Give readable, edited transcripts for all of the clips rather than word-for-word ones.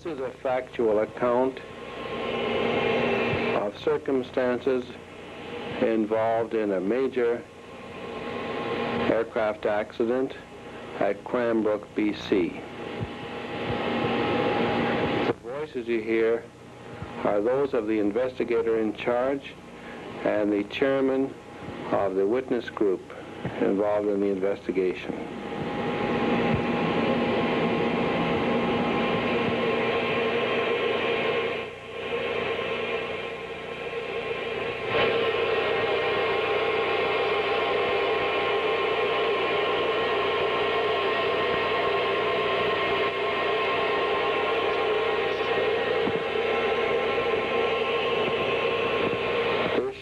This is a factual account of circumstances involved in a major aircraft accident at Cranbrook, BC. The voices you hear are those of the investigator in charge and the chairman of the witness group involved in the investigation.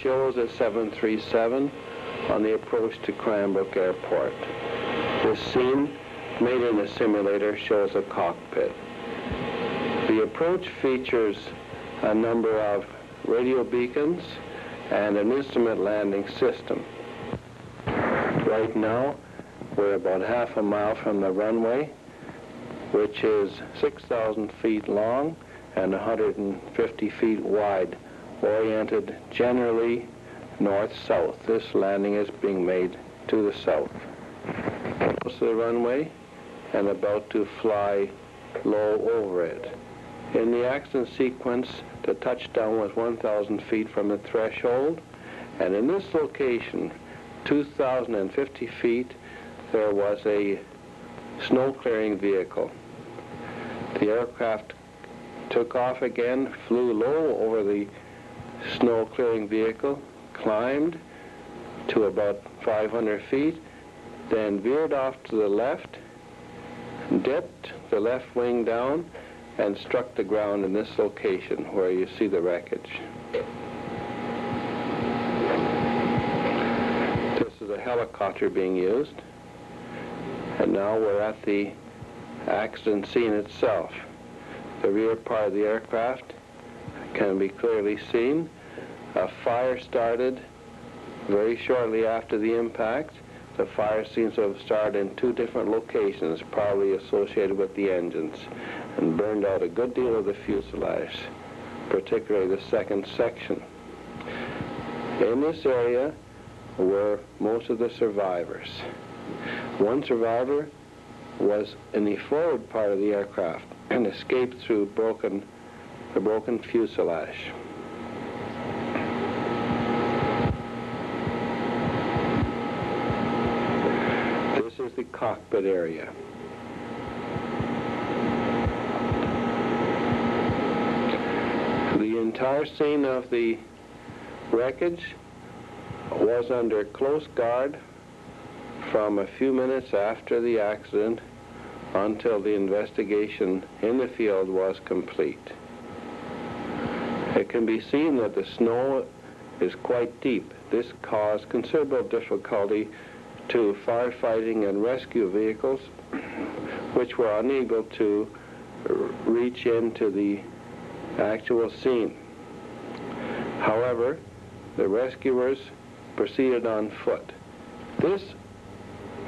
Shows a 737 on the approach to Cranbrook Airport. This scene, made in a simulator, shows a cockpit. The approach features a number of radio beacons and an instrument landing system. Right now, we're about half a mile from the runway, which is 6,000 feet long and 150 feet wide, oriented generally north-south. This landing is being made to the south. Close to the runway and about to fly low over it. In the accident sequence, the touchdown was 1,000 feet from the threshold, and in this location, 2,050 feet, there was a snow-clearing vehicle. The aircraft took off again, flew low over the snow-clearing vehicle, climbed to about 500 feet, then veered off to the left, dipped the left wing down, and struck the ground in this location where you see the wreckage. This is a helicopter being used, and now we're at the accident scene itself. The rear part of the aircraft can be clearly seen. A fire started very shortly after the impact. The fire seems to have started in two different locations, probably associated with the engines, and burned out a good deal of the fuselage, particularly the second section. In this area were most of the survivors. One survivor was in the forward part of the aircraft and escaped through the broken fuselage. This is the cockpit area. The entire scene of the wreckage was under close guard from a few minutes after the accident until the investigation in the field was complete. It can be seen that the snow is quite deep. This caused considerable difficulty to firefighting and rescue vehicles, which were unable to reach into the actual scene. However, the rescuers proceeded on foot. This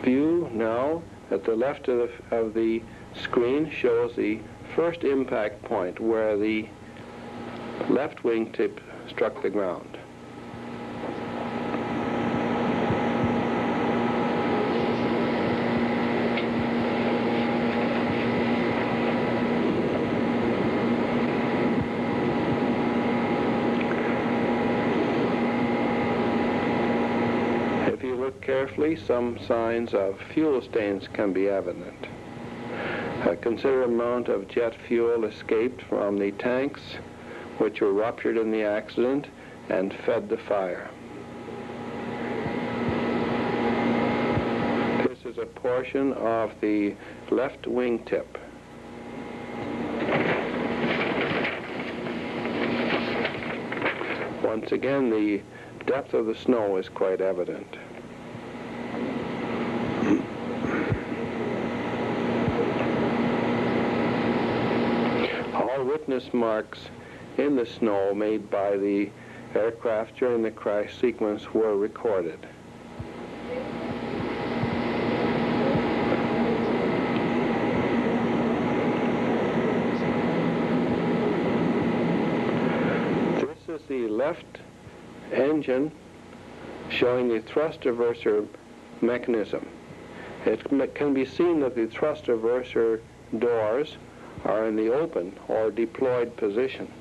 view now at the left of the screen shows the first impact point where the left wingtip struck the ground. If you look carefully, some signs of fuel stains can be evident. A considerable amount of jet fuel escaped from the tanks, which were ruptured in the accident and fed the fire. This is a portion of the left wingtip. Once again, the depth of the snow is quite evident. All witness marks in the snow made by the aircraft during the crash sequence were recorded. the left engine showing the thrust reverser mechanism. It can be seen that the thrust reverser doors are in the open or deployed position.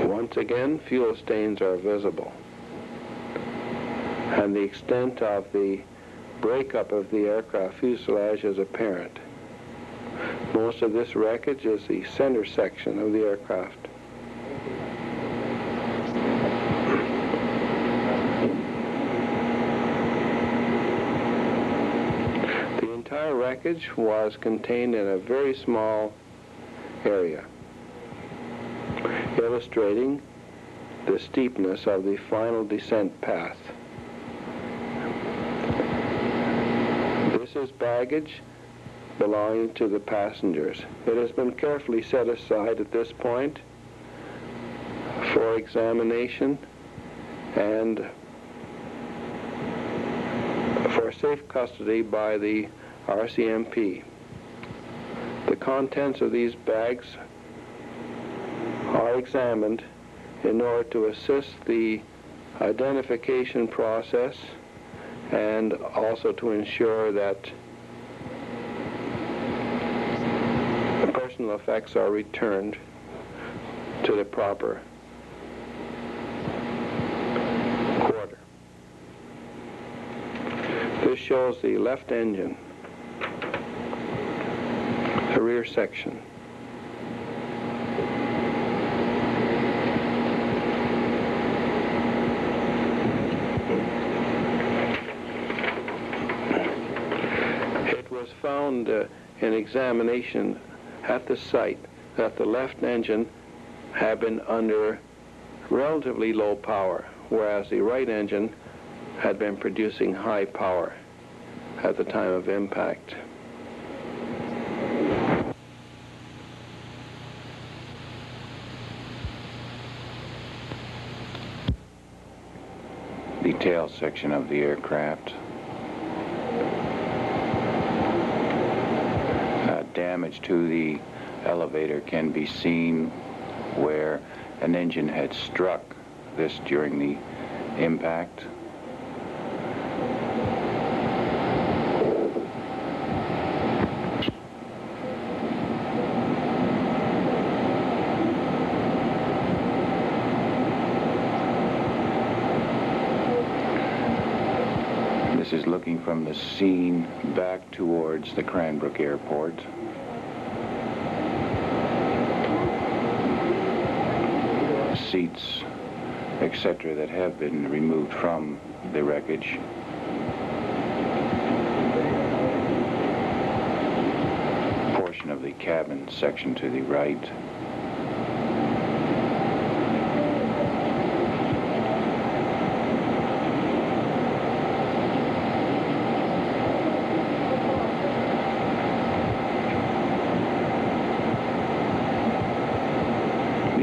Once again, fuel stains are visible, and the extent of the breakup of the aircraft fuselage is apparent. Most of this wreckage is the center section of the aircraft. The entire wreckage was contained in a very small area, illustrating the steepness of the final descent path. This is baggage belonging to the passengers. It has been carefully set aside at this point for examination and for safe custody by the RCMP. The contents of these bags are examined in order to assist the identification process and also to ensure that the personal effects are returned to the proper quarter. This shows the left engine, the rear section. Found in examination at the site that the left engine had been under relatively low power, whereas the right engine had been producing high power at the time of impact. The tail section of the aircraft. Damage to the elevator can be seen where an engine had struck this during the impact. This is looking from the scene back towards the Cranbrook Airport. Seats, etc., that have been removed from the wreckage. Portion of the cabin section to the right.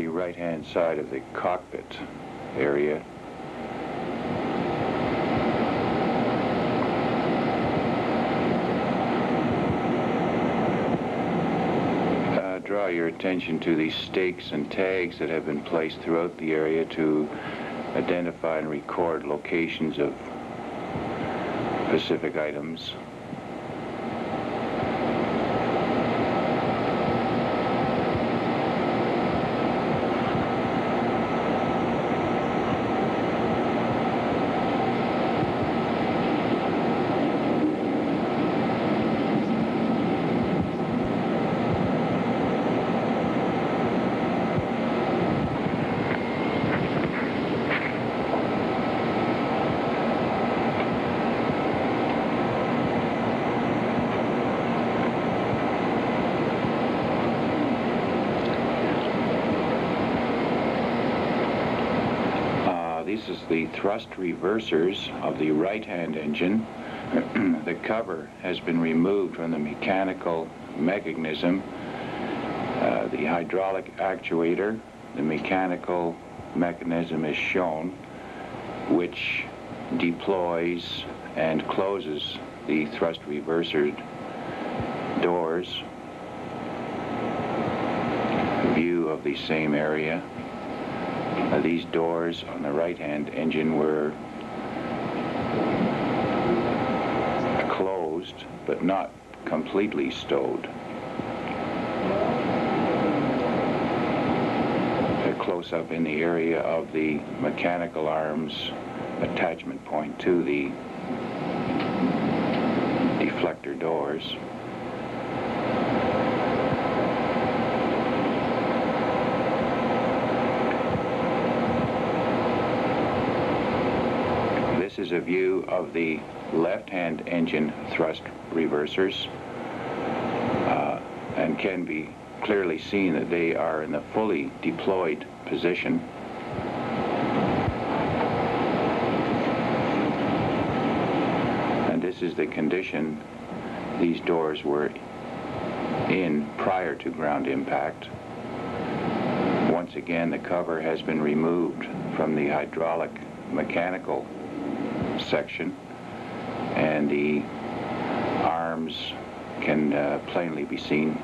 Right-hand side of the cockpit area. Draw your attention to the stakes and tags that have been placed throughout the area to identify and record locations of specific items. This is the thrust reversers of the right-hand engine. The cover has been removed from the mechanical mechanism The hydraulic actuator, the mechanical mechanism is shown, which deploys and closes the thrust reverser doors. A view of the same area. These doors on the right-hand engine were closed, but not completely stowed. A close-up in the area of the mechanical arms attachment point to the deflector doors. This is a view of the left-hand engine thrust reversers, and can be clearly seen that they are in the fully deployed position. And this is the condition these doors were in prior to ground impact. Once again, the cover has been removed from the hydraulic mechanical section, and the arms can plainly be seen.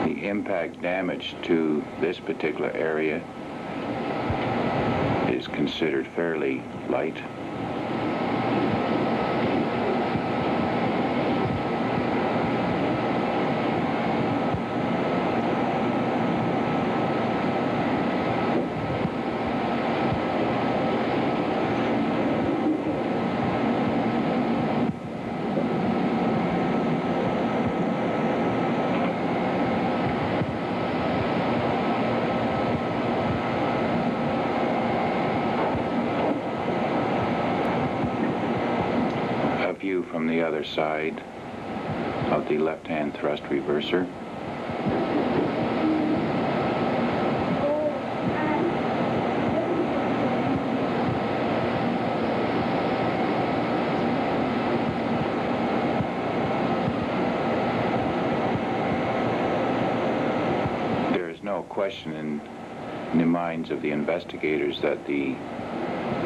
The impact damage to this particular area is considered fairly light. From the other side of the left-hand thrust reverser. There is no question in the minds of the investigators that the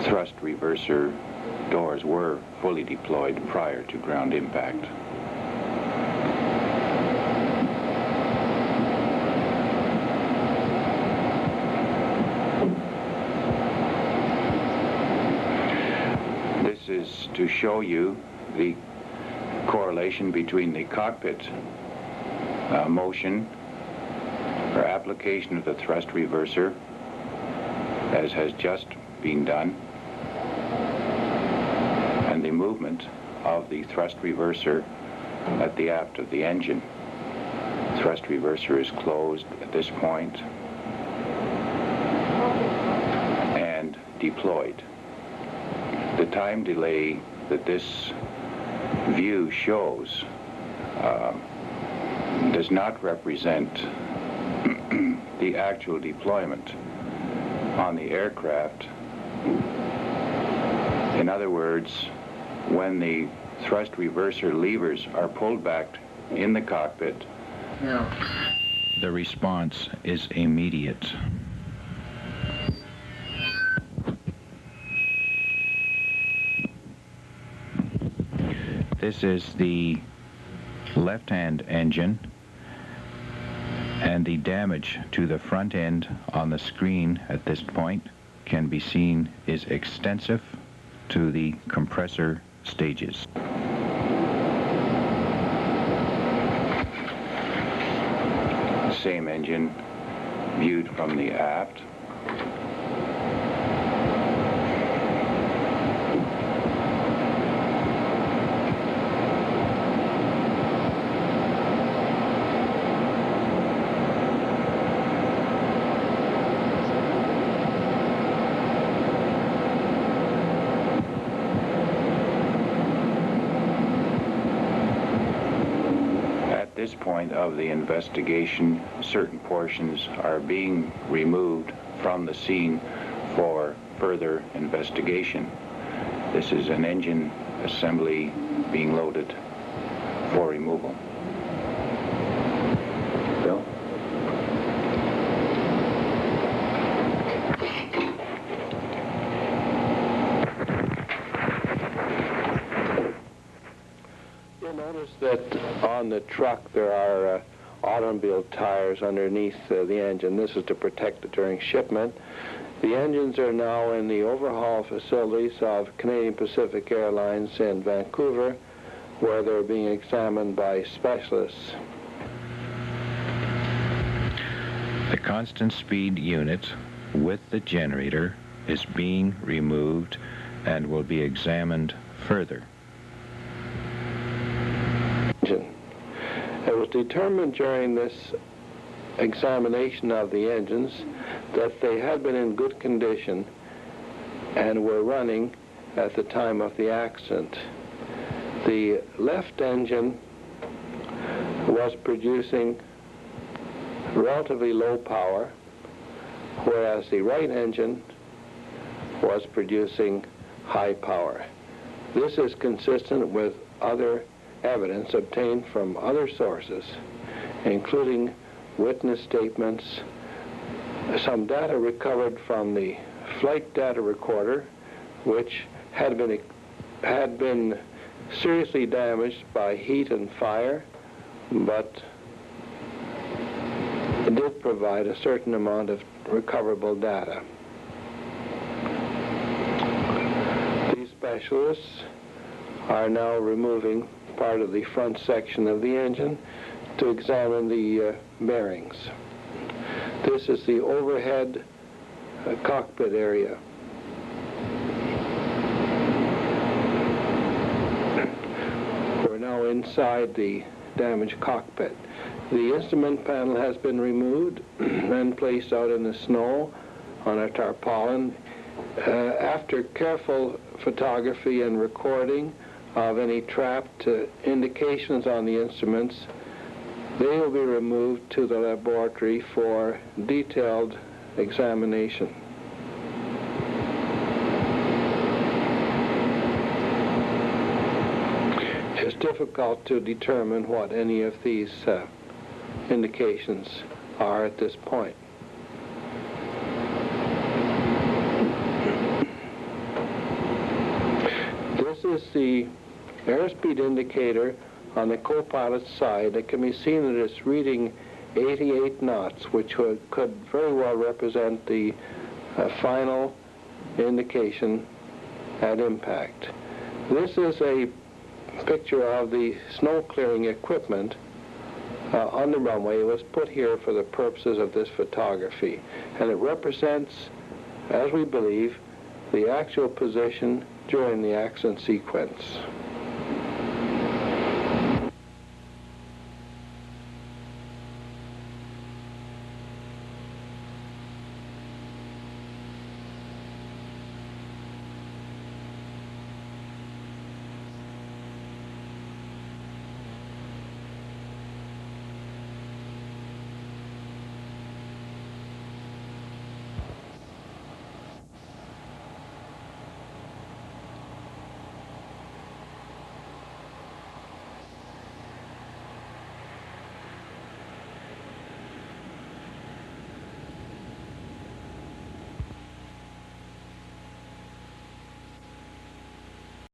thrust reverser doors were fully deployed prior to ground impact. This is to show you the correlation between the cockpit motion or application of the thrust reverser, as has just been done, and the movement of the thrust reverser at the aft of the engine. Thrust reverser is closed at this point and deployed. The time delay that this view shows does not represent the actual deployment on the aircraft. In other words, when the thrust reverser levers are pulled back in the cockpit, the response is immediate. This is the left-hand engine, and the damage to the front end on the screen at this point can be seen is extensive to the compressor stages. Same engine viewed from the aft. At this point of the investigation, certain portions are being removed from the scene for further investigation. This is an engine assembly being loaded for removal. Bill? You'll notice that on the truck there are automobile tires underneath the engine. This is to protect it during shipment. The engines are now in the overhaul facilities of Canadian Pacific Airlines in Vancouver, where they're being examined by specialists. The constant speed unit with the generator is being removed and will be examined further. It was determined during this examination of the engines that they had been in good condition and were running at the time of the accident. The left engine was producing relatively low power, whereas the right engine was producing high power. This is consistent with other evidence obtained from other sources, including witness statements, some data recovered from the flight data recorder, which had been seriously damaged by heat and fire, but it did provide a certain amount of recoverable data. These specialists are now removing part of the front section of the engine to examine the bearings. This is the overhead cockpit area. We're now inside the damaged cockpit. The instrument panel has been removed and placed out in the snow on a tarpaulin. After careful photography and recording of any trapped indications on the instruments, they will be removed to the laboratory for detailed examination. It's difficult to determine what any of these indications are at this point. This is the airspeed indicator on the co-pilot's side. It can be seen that it's reading 88 knots, which could very well represent the final indication at impact. This is a picture of the snow clearing equipment on the runway. It was put here for the purposes of this photography, and it represents, as we believe, the actual position during the accident sequence.